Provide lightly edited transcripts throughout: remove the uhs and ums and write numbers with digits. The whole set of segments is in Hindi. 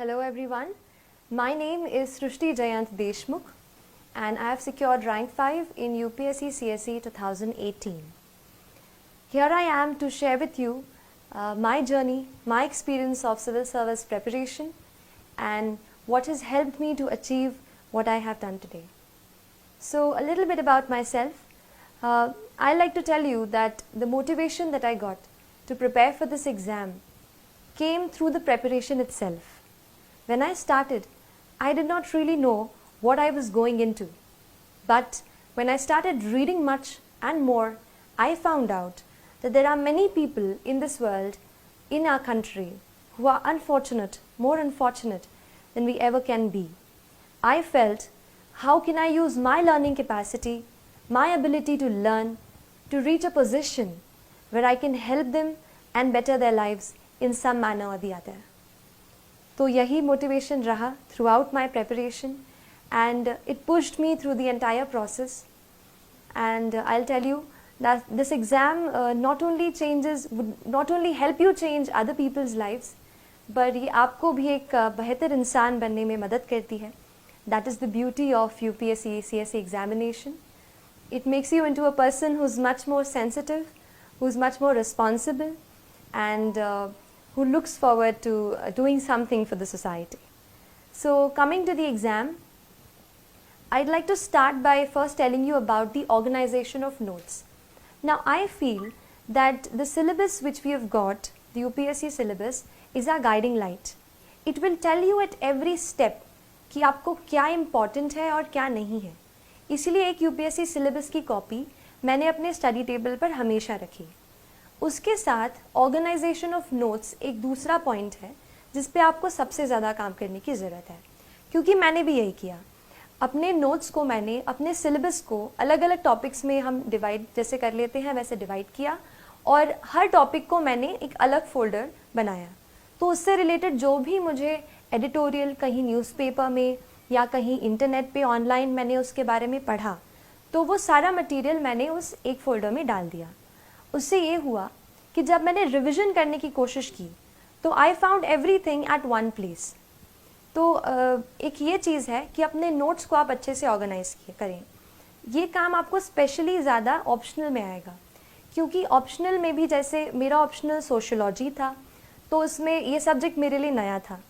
Hello everyone, my name is Srushti Jayant Deshmukh and I have secured rank 5 in UPSC CSE 2018. Here I am to share with you my journey, my experience of civil service preparation and what has helped me to achieve what I have done today. So a little bit about myself. I like to tell you that the motivation that I got to prepare for this exam came through the preparation itself. When I started, I did not really know what I was going into. But when I started reading much and more, I found out that there are many people in this world, in our country, who are unfortunate, more unfortunate than we ever can be. I felt, how can I use my learning capacity, my ability to learn, to reach a position where I can help them and better their lives in some manner or the other. तो यही motivation रहा throughout my preparation and it pushed me through the entire process. And I'll tell you that this exam not only help you change other people's lives, but ये आपको भी एक बेहतर इंसान बनने में मदद करती है. That is the beauty of UPSC CSE examination. It makes you into a person who's much more sensitive, who's much more responsible, and who looks forward to doing something for the society. So coming to the exam, I'd like to start by first telling you about the organization of notes. Now I feel that the syllabus which we have got, the UPSC syllabus, is our guiding light. It will tell you at every step कि आपको क्या important है और क्या नहीं है. इसलिए एक UPSC syllabus की कॉपी मैंने अपने स्टडी टेबल पर हमेशा रखी. उसके साथ ऑर्गेनाइजेशन ऑफ नोट्स एक दूसरा पॉइंट है जिस पे आपको सबसे ज़्यादा काम करने की ज़रूरत है, क्योंकि मैंने भी यही किया. अपने नोट्स को मैंने अपने सिलेबस को अलग अलग टॉपिक्स में हम डिवाइड जैसे कर लेते हैं वैसे डिवाइड किया और हर टॉपिक को मैंने एक अलग फोल्डर बनाया. तो उससे रिलेटेड जो भी मुझे एडिटोरियल कहीं न्यूज़पेपर में या कहीं इंटरनेट पे ऑनलाइन मैंने उसके बारे में पढ़ा, तो वो सारा मटेरियल मैंने उस एक फोल्डर में डाल दिया. उससे ये हुआ कि जब मैंने रिवीजन करने की कोशिश की तो I found everything at one place. तो एक ये चीज़ है कि अपने नोट्स को आप अच्छे से ऑर्गेनाइज करें. ये काम आपको स्पेशली ज़्यादा ऑप्शनल में आएगा, क्योंकि ऑप्शनल में भी जैसे मेरा ऑप्शनल सोशियोलॉजी था तो उसमें ये सब्जेक्ट मेरे लिए नया था,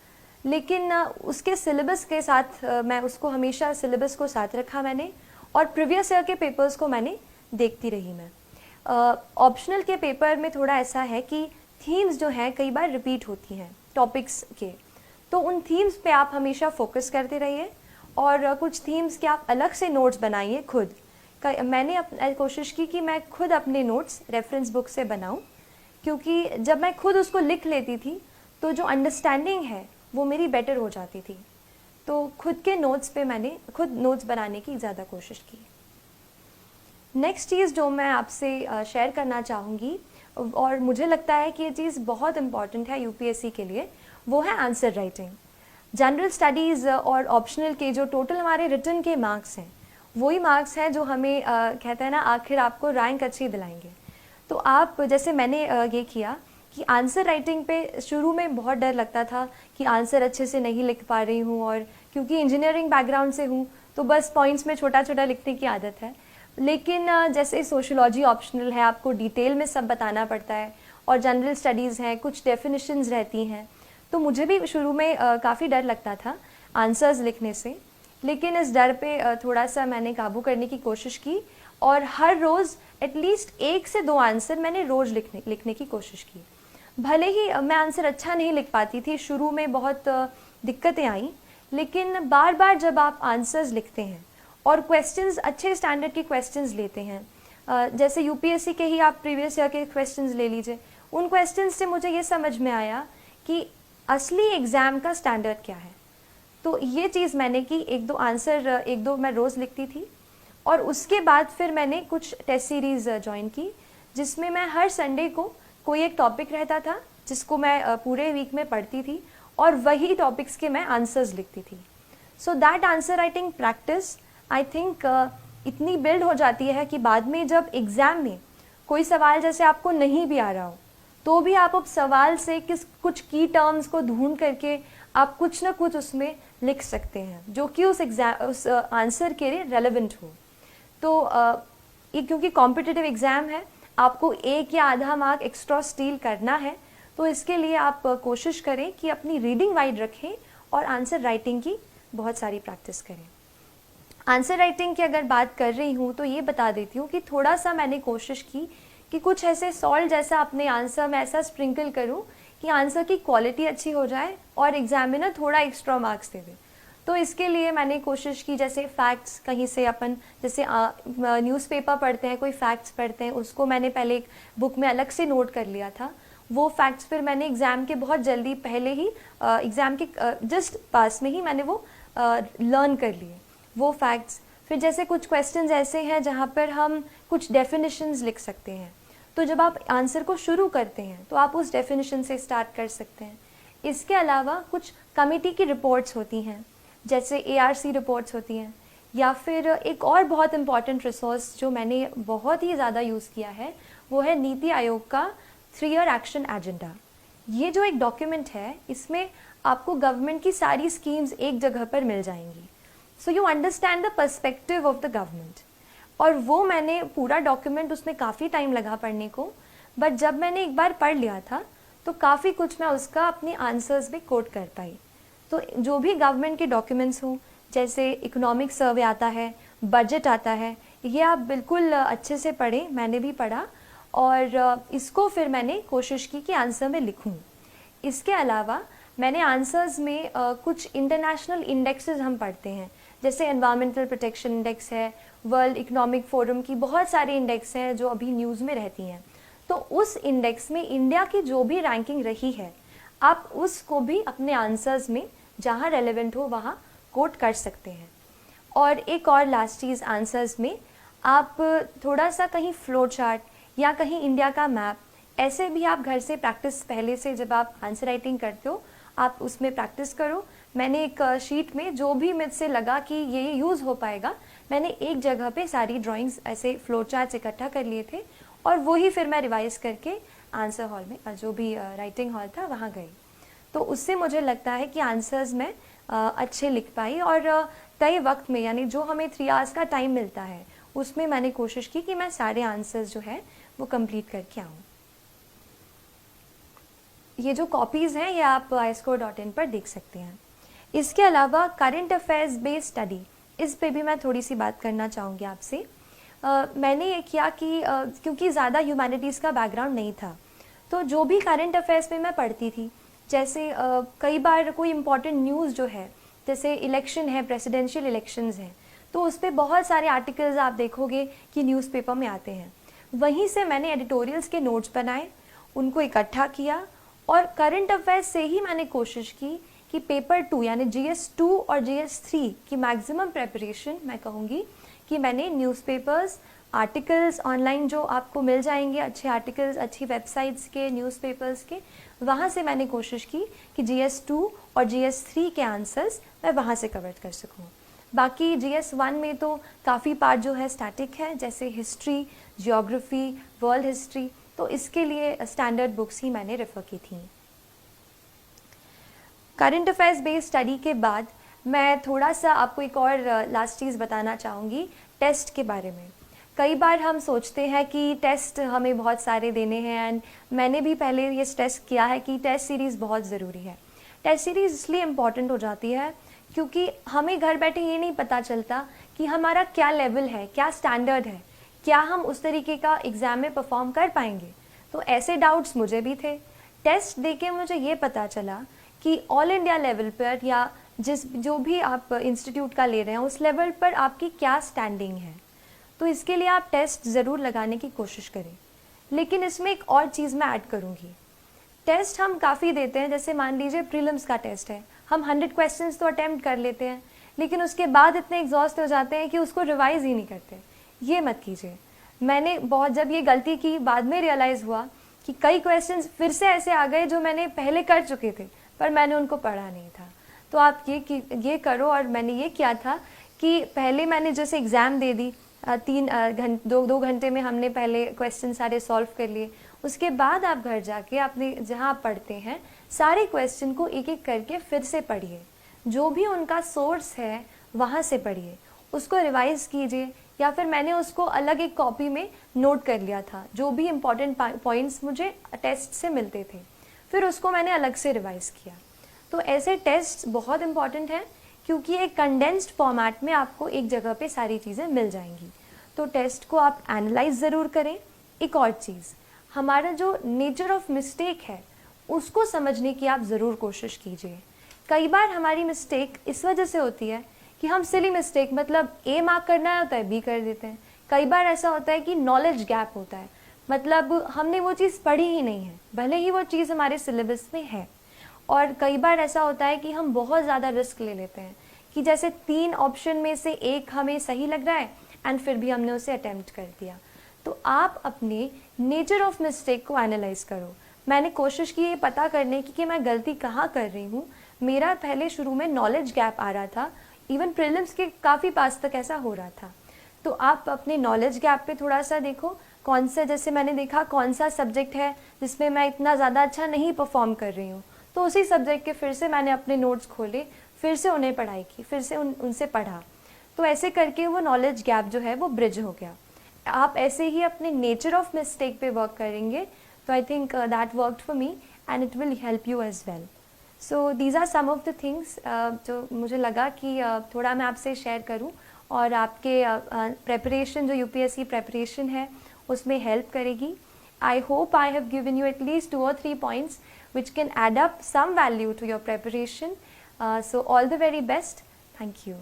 लेकिन उसके सिलेबस के साथ मैं उसको हमेशा सिलेबस को साथ रखा मैंने और प्रीवियस ईयर के पेपर्स को मैंने देखती रही. मैं ऑप्शनल के पेपर में थोड़ा ऐसा है कि थीम्स जो हैं कई बार रिपीट होती हैं टॉपिक्स के, तो उन थीम्स पे आप हमेशा फोकस करते रहिए और कुछ थीम्स के आप अलग से नोट्स बनाइए खुद. मैंने कोशिश की कि मैं खुद अपने नोट्स रेफरेंस बुक से बनाऊं, क्योंकि जब मैं खुद उसको लिख लेती थी तो जो अंडरस्टैंडिंग है वो मेरी बेटर हो जाती थी. तो खुद के नोट्स पे मैंने खुद नोट्स बनाने की ज़्यादा कोशिश की. नेक्स्ट चीज़ जो मैं आपसे शेयर करना चाहूँगी और मुझे लगता है कि ये चीज़ बहुत इम्पॉर्टेंट है यूपीएससी के लिए, वो है आंसर राइटिंग. जनरल स्टडीज़ और ऑप्शनल के जो टोटल हमारे रिटन के मार्क्स हैं वही मार्क्स हैं जो हमें कहते हैं ना आखिर आपको रैंक अच्छी दिलाएंगे. तो आप जैसे मैंने ये किया कि आंसर राइटिंग पे शुरू में बहुत डर लगता था कि आंसर अच्छे से नहीं लिख पा रही हूँ, और क्योंकि इंजीनियरिंग बैकग्राउंड से हूँ तो बस पॉइंट्स में छोटा छोटा लिखने की आदत है. लेकिन जैसे सोशियोलॉजी ऑप्शनल है, आपको डिटेल में सब बताना पड़ता है, और जनरल स्टडीज़ हैं, कुछ डेफिनेशंस रहती हैं, तो मुझे भी शुरू में काफ़ी डर लगता था आंसर्स लिखने से. लेकिन इस डर पे थोड़ा सा मैंने काबू करने की कोशिश की और हर रोज़ एटलीस्ट 1 से 2 आंसर मैंने रोज़ लिखने की कोशिश की. भले ही मैं आंसर अच्छा नहीं लिख पाती थी, शुरू में बहुत दिक्कतें आई, लेकिन बार बार जब आप आंसर्स लिखते हैं और क्वेश्चंस अच्छे स्टैंडर्ड के क्वेश्चंस लेते हैं, जैसे यूपीएससी के ही आप प्रीवियस ईयर के क्वेश्चंस ले लीजिए, उन क्वेश्चंस से मुझे ये समझ में आया कि असली एग्ज़ाम का स्टैंडर्ड क्या है. तो ये चीज़ मैंने की, 1-2 मैं रोज़ लिखती थी. और उसके बाद फिर मैंने कुछ टेस्ट सीरीज़ ज्वाइन की जिसमें मैं हर संडे को कोई एक टॉपिक रहता था जिसको मैं पूरे वीक में पढ़ती थी और वही टॉपिक्स के मैं आंसर्स लिखती थी. So that answer writing practice I think इतनी बिल्ड हो जाती है कि बाद में जब एग्ज़ाम में कोई सवाल जैसे आपको नहीं भी आ रहा हो तो भी आप उस सवाल से कुछ की टर्म्स को ढूंढ करके आप कुछ ना कुछ उसमें लिख सकते हैं जो कि उस आंसर के लिए रेलेवेंट हो। तो ये क्योंकि कॉम्पिटिटिव एग्ज़ाम है, आपको 1 या आधा मार्क एक्स्ट्रा स्टील करना है, तो इसके लिए आप कोशिश करें कि अपनी रीडिंग वाइड रखें और आंसर राइटिंग की बहुत सारी प्रैक्टिस करें। आंसर राइटिंग की अगर बात कर रही हूँ तो ये बता देती हूँ कि थोड़ा सा मैंने कोशिश की कि कुछ ऐसे सॉल्ट जैसा अपने आंसर में ऐसा स्प्रिंकल करूँ कि आंसर की क्वालिटी अच्छी हो जाए और एग्जामिनर थोड़ा एक्स्ट्रा मार्क्स दे दे। तो इसके लिए मैंने कोशिश की, जैसे फैक्ट्स कहीं से अपन जैसे न्यूज़पेपर पढ़ते हैं, कोई फैक्ट्स पढ़ते हैं, उसको मैंने पहले एक बुक में अलग से नोट कर लिया था। वो फैक्ट्स फिर मैंने एग्ज़ाम के बहुत जल्दी पहले ही एग्ज़ाम के जस्ट पास में ही मैंने वो लर्न कर लिए वो फैक्ट्स। फिर जैसे कुछ क्वेश्चंस ऐसे हैं जहाँ पर हम कुछ डेफिनेशंस लिख सकते हैं, तो जब आप आंसर को शुरू करते हैं तो आप उस डेफिनेशन से स्टार्ट कर सकते हैं। इसके अलावा कुछ कमिटी की रिपोर्ट्स होती हैं, जैसे ARC रिपोर्ट्स होती हैं, या फिर एक और बहुत इम्पॉर्टेंट रिसोर्स जो मैंने बहुत ही ज़्यादा यूज़ किया है वो है नीति आयोग का 3-year एक्शन एजेंडा। ये जो एक डॉक्यूमेंट है, इसमें आपको गवर्नमेंट की सारी स्कीम्स एक जगह पर मिल जाएंगी। So you understand the perspective of the government. और वो मैंने पूरा डॉक्यूमेंट, उसमें काफ़ी टाइम लगा पढ़ने को, बट जब मैंने एक बार पढ़ लिया था तो काफ़ी कुछ मैं उसका अपने आंसर्स में कोट कर पाई। तो जो भी गवर्नमेंट के डॉक्यूमेंट्स हों, जैसे इकोनॉमिक सर्वे आता है, बजट आता है, ये आप बिल्कुल अच्छे से पढ़ें। मैंने भी पढ़ा और इसको फिर मैंने कोशिश की कि आंसर में लिखूं। इसके अलावा मैंने आंसर्स में कुछ इंटरनेशनल इंडेक्सेस हम पढ़ते हैं, जैसे एनवायरमेंटल प्रोटेक्शन इंडेक्स है, वर्ल्ड इकोनॉमिक फोरम की बहुत सारे इंडेक्स हैं जो अभी न्यूज़ में रहती हैं। तो उस इंडेक्स में इंडिया की जो भी रैंकिंग रही है, आप उसको भी अपने आंसर्स में जहाँ रेलेवेंट हो वहाँ कोट कर सकते हैं। और एक और लास्ट चीज़, आंसर्स में आप थोड़ा सा कहीं फ्लो चार्ट या कहीं इंडिया का मैप, ऐसे भी आप घर से प्रैक्टिस, पहले से जब आप आंसर राइटिंग करते हो आप उसमें प्रैक्टिस करो। मैंने एक शीट में जो भी मुझसे लगा कि ये यूज़ हो पाएगा, मैंने एक जगह पे सारी ड्राइंग्स ऐसे फ्लो चार्ट्स इकट्ठा कर लिए थे और वही फिर मैं रिवाइज करके आंसर हॉल में, जो भी राइटिंग हॉल था, वहाँ गई। तो उससे मुझे लगता है कि आंसर्स मैं अच्छे लिख पाई और तय वक्त में, यानी जो हमें 3 आवर्स का टाइम मिलता है, उसमें मैंने कोशिश की कि मैं सारे आंसर्स जो है वो कंप्लीट करके आऊँ। ये जो कॉपीज़ हैं ये आप iscore.in पर देख सकते हैं। इसके अलावा करंट अफेयर्स बेस्ड स्टडी, इस पे भी मैं थोड़ी सी बात करना चाहूँगी आपसे। मैंने ये किया कि क्योंकि ज़्यादा ह्यूमैनिटीज़ का बैकग्राउंड नहीं था, तो जो भी करंट अफेयर्स में मैं पढ़ती थी, जैसे कई बार कोई इम्पॉर्टेंट न्यूज़ जो है, जैसे इलेक्शन है, प्रेसिडेंशियल इलेक्शंस हैं, तो उस पर बहुत सारे आर्टिकल्स आप देखोगे कि न्यूज़पेपर में आते हैं। वहीं से मैंने एडिटोरियल्स के नोट्स बनाए, उनको इकट्ठा किया और करंट अफेयर्स से ही मैंने कोशिश की कि पेपर 2 यानी GS 2 और GS 3 की मैक्सिमम प्रेपरेशन मैं कहूँगी कि मैंने न्यूज़पेपर्स, आर्टिकल्स ऑनलाइन जो आपको मिल जाएंगे, अच्छे आर्टिकल्स अच्छी वेबसाइट्स के, न्यूज़पेपर्स के, वहाँ से मैंने कोशिश की कि GS 2 और GS 3 के आंसर्स मैं वहाँ से कवर कर सकूँ। बाकी GS 1 में तो काफ़ी पार्ट जो है स्टैटिक है, जैसे हिस्ट्री, जियोग्राफी, वर्ल्ड हिस्ट्री, तो इसके लिए स्टैंडर्ड बुक्स ही मैंने रेफ़र की थी। करंट अफेयर्स बेस्ड स्टडी के बाद मैं थोड़ा सा आपको एक और लास्ट चीज़ बताना चाहूँगी, टेस्ट के बारे में। कई बार हम सोचते हैं कि टेस्ट हमें बहुत सारे देने हैं, एंड मैंने भी पहले ये टेस्ट किया है कि टेस्ट सीरीज़ बहुत ज़रूरी है। टेस्ट सीरीज़ इसलिए इम्पॉर्टेंट हो जाती है क्योंकि हमें घर बैठे ये नहीं पता चलता कि हमारा क्या लेवल है, क्या स्टैंडर्ड है, क्या हम उस तरीके का एग्ज़ाम में परफॉर्म कर पाएंगे। तो ऐसे डाउट्स मुझे भी थे। टेस्ट देके मुझे ये पता चला कि ऑल इंडिया लेवल पर या जो भी आप इंस्टीट्यूट का ले रहे हैं उस लेवल पर आपकी क्या स्टैंडिंग है। तो इसके लिए आप टेस्ट ज़रूर लगाने की कोशिश करें। लेकिन इसमें एक और चीज़ मैं ऐड करूँगी, टेस्ट हम काफ़ी देते हैं, जैसे मान लीजिए प्रीलिम्स का टेस्ट है, हम 100 क्वेश्चंस तो अटेम्प्ट कर लेते हैं, लेकिन उसके बाद इतने एग्जॉस्ट हो जाते हैं कि उसको रिवाइज़ ही नहीं करते। ये मत कीजिए। मैंने बहुत जब ये गलती की, बाद में रियलाइज़ हुआ कि कई क्वेश्चंस फिर से ऐसे आ गए जो मैंने पहले कर चुके थे पर मैंने उनको पढ़ा नहीं था। तो आप ये करो। और मैंने ये किया था कि पहले मैंने जैसे एग्ज़ाम दे दी, दो घंटे में हमने पहले क्वेश्चन सारे सॉल्व कर लिए। उसके बाद आप घर जाके अपने जहाँ आप पढ़ते हैं सारे क्वेश्चन को एक एक करके फिर से पढ़िए, जो भी उनका सोर्स है वहाँ से पढ़िए, उसको रिवाइज कीजिए, या फिर मैंने उसको अलग एक कॉपी में नोट कर लिया था, जो भी इम्पॉर्टेंट पॉइंट्स मुझे टेस्ट से मिलते थे, फिर उसको मैंने अलग से रिवाइज किया। तो ऐसे टेस्ट बहुत इम्पॉर्टेंट हैं, क्योंकि एक कंडेंस्ड फॉर्मेट में आपको एक जगह पे सारी चीज़ें मिल जाएंगी। तो टेस्ट को आप एनालाइज ज़रूर करें। एक और चीज़, हमारा जो नेचर ऑफ मिस्टेक है उसको समझने की आप ज़रूर कोशिश कीजिए। कई बार हमारी मिस्टेक इस वजह से होती है कि हम सिली मिस्टेक, मतलब ए मार्क करना होता है बी कर देते हैं। कई बार ऐसा होता है कि नॉलेज गैप होता है, मतलब हमने वो चीज़ पढ़ी ही नहीं है, भले ही वो चीज़ हमारे सिलेबस में है। और कई बार ऐसा होता है कि हम बहुत ज़्यादा रिस्क ले लेते हैं कि जैसे 3 ऑप्शन में से एक हमें सही लग रहा है एंड फिर भी हमने उसे अटेम्प्ट कर दिया। तो आप अपने नेचर ऑफ मिस्टेक को एनालाइज करो। मैंने कोशिश की ये पता करने की कि मैं गलती कहाँ कर रही हूँ। मेरा पहले शुरू में नॉलेज गैप आ रहा था, इवन प्रीलिम्स के काफ़ी पास तक ऐसा हो रहा था। तो आप अपने नॉलेज गैप पे थोड़ा सा देखो, कौन सा, जैसे मैंने देखा कौन सा सब्जेक्ट है जिसमें मैं इतना ज़्यादा अच्छा नहीं परफॉर्म कर रही हूँ, तो उसी सब्जेक्ट के फिर से मैंने अपने नोट्स खोले, फिर से उन्हें पढ़ाई की, फिर से उनसे पढ़ा। तो ऐसे करके वो नॉलेज गैप जो है वो ब्रिज हो गया। आप ऐसे ही अपने नेचर ऑफ मिस्टेक पे वर्क करेंगे, तो I think that worked for me and it will help you as well. So these are some of the things जो मुझे लगा कि थोड़ा मैं आपसे शेयर करूं और आपके प्रेपरेशन जो यूपीएससी प्रेपरेशन है उसमें हेल्प करेगी। I hope I have given you at least 2 or 3 points which can add up some value to your preparation. So all the very best. Thank you.